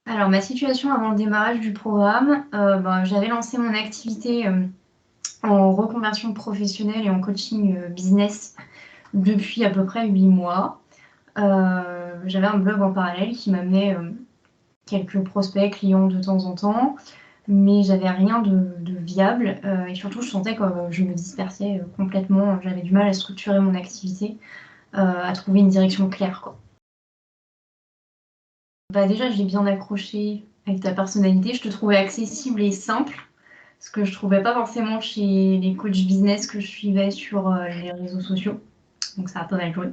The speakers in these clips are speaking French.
Alors, ma situation avant le démarrage du programme, j'avais lancé mon activité en reconversion professionnelle et en coaching business depuis à peu près 8 mois. J'avais un blog en parallèle qui m'amenait quelques prospects, clients de temps en temps, mais j'avais rien de viable. Et surtout, je sentais que je me dispersais complètement. J'avais du mal à structurer mon activité, à trouver une direction claire, quoi. Déjà, j'ai bien accroché avec ta personnalité. Je te trouvais accessible et simple, ce que je trouvais pas forcément chez les coachs business que je suivais sur les réseaux sociaux. Donc ça a pas mal joué.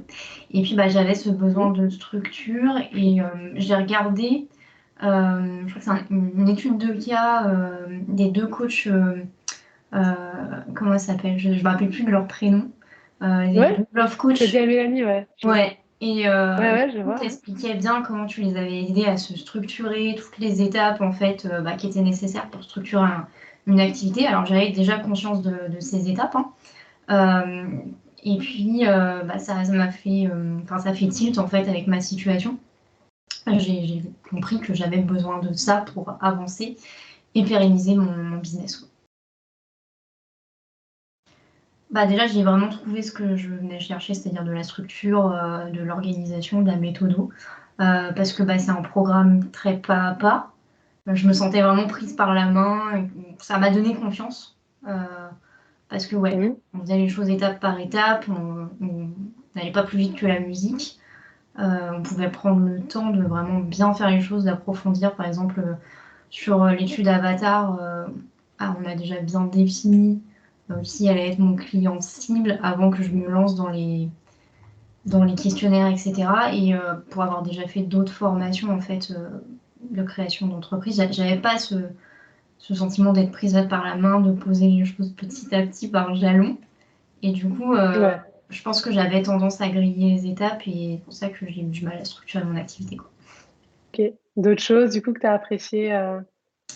Et puis j'avais ce besoin Mhm. de structure et j'ai regardé, je crois que c'est une étude de cas des deux coachs, comment ça s'appelle? Je me rappelle plus de leur prénom. Les Ouais, deux love Claudia coach. et Mélanie, ouais. Ouais. Et Ouais, du ouais, je coup, vois, ouais. t'expliquais bien comment tu les avais aidés à se structurer, toutes les étapes en fait qui étaient nécessaires pour structurer une activité. Alors j'avais déjà conscience de ces étapes, hein. Euh, et puis ça m'a fait, enfin ça fait tilt en fait avec ma situation. J'ai compris que j'avais besoin de ça pour avancer et pérenniser mon business, quoi. Déjà, j'ai vraiment trouvé ce que je venais chercher, c'est-à-dire de la structure, de l'organisation, de la méthode. Parce que c'est un programme très pas à pas. Je me sentais vraiment prise par la main. Et ça m'a donné confiance. Parce que ouais, Mhm. on faisait les choses étape par étape. On n'allait pas plus vite que la musique. On pouvait prendre le temps de vraiment bien faire les choses, d'approfondir. Par exemple, sur l'étude Avatar, on a déjà bien défini qui allait être mon client cible avant que je me lance dans les questionnaires, etc. Et pour avoir déjà fait d'autres formations en fait de création d'entreprise, j'avais pas ce sentiment d'être prise par la main, de poser les choses petit à petit par jalon. Et du coup, Ouais, je pense que j'avais tendance à griller les étapes et c'est pour ça que j'ai eu du mal à structurer mon activité, quoi. ok. D'autres choses, du coup, que tu as appréciées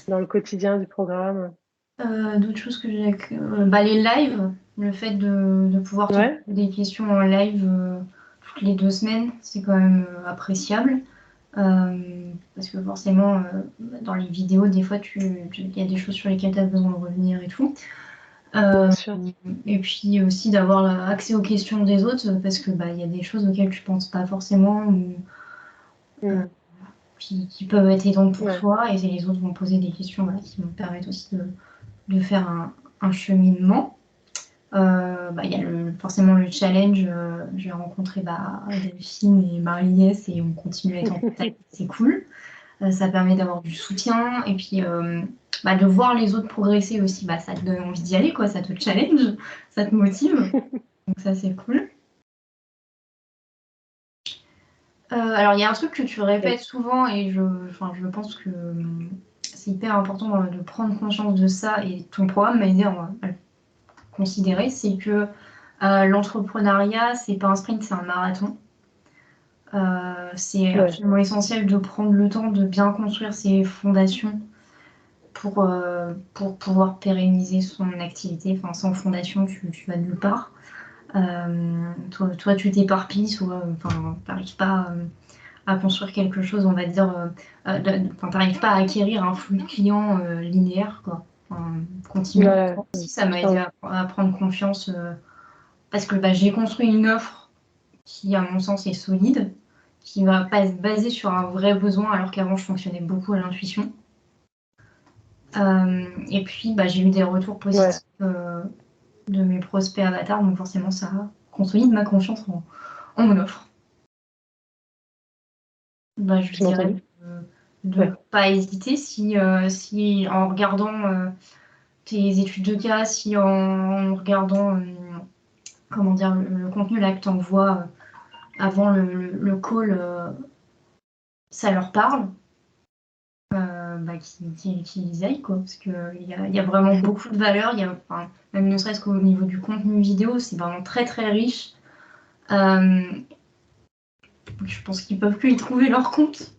dans le quotidien du programme? D'autres choses que j'ai... les lives, le fait de pouvoir te poser Ouais, des questions en live toutes les 2 semaines, c'est quand même appréciable. Parce que forcément, dans les vidéos, des fois, il y a des choses sur lesquelles tu as besoin de revenir et tout. bien Euh, sûr. et puis aussi d'avoir accès aux questions des autres, parce que il y a des choses auxquelles tu penses pas forcément, ou euh, Mhm. qui peuvent être aidantes pour Ouais, toi, et les autres vont poser des questions qui me permettent aussi de faire un cheminement. Il y a forcément le challenge. J'ai rencontré Delphine et Marie-Lès et on continue à être en contact. C'est cool. Ça permet d'avoir du soutien et puis de voir les autres progresser aussi. Ça te donne envie d'y aller, quoi. Ça te challenge, ça te motive. Donc ça, c'est cool. Alors, il y a un truc que tu répètes et- souvent et enfin, je pense que c'est hyper important de prendre conscience de ça et ton programme m'a aidé à le considérer, c'est que l'entrepreneuriat, c'est pas un sprint, c'est un marathon. C'est ouais, absolument essentiel de prendre le temps de bien construire ses fondations pour pouvoir pérenniser son activité. Enfin, sans fondation, tu vas nulle part. Toi, tu t'éparpilles, soit enfin, t'arrives pas à construire quelque chose, on va dire, enfin, t'arrives pas à acquérir un flux de clients linéaire, quoi. Enfin, continu. ouais, Si ça m'a aidé putain, à prendre confiance parce que j'ai construit une offre qui, à mon sens, est solide, qui va pas se baser sur un vrai besoin, alors qu'avant, je fonctionnais beaucoup à l'intuition. Et puis, j'ai eu des retours ouais, positifs de mes prospects avatars, donc forcément, ça consolide ma confiance en mon offre. Je tu dirais m'entends? de Ouais. pas hésiter si en regardant tes études de cas, si en regardant comment dire le contenu là que tu envoies avant le call, ça leur parle, qu'ils y aillent, quoi, parce qu'il y a vraiment beaucoup de valeur, enfin, même ne serait-ce qu'au niveau du contenu vidéo, c'est vraiment très très riche. Euh, je pense qu'ils peuvent plus y trouver leur compte.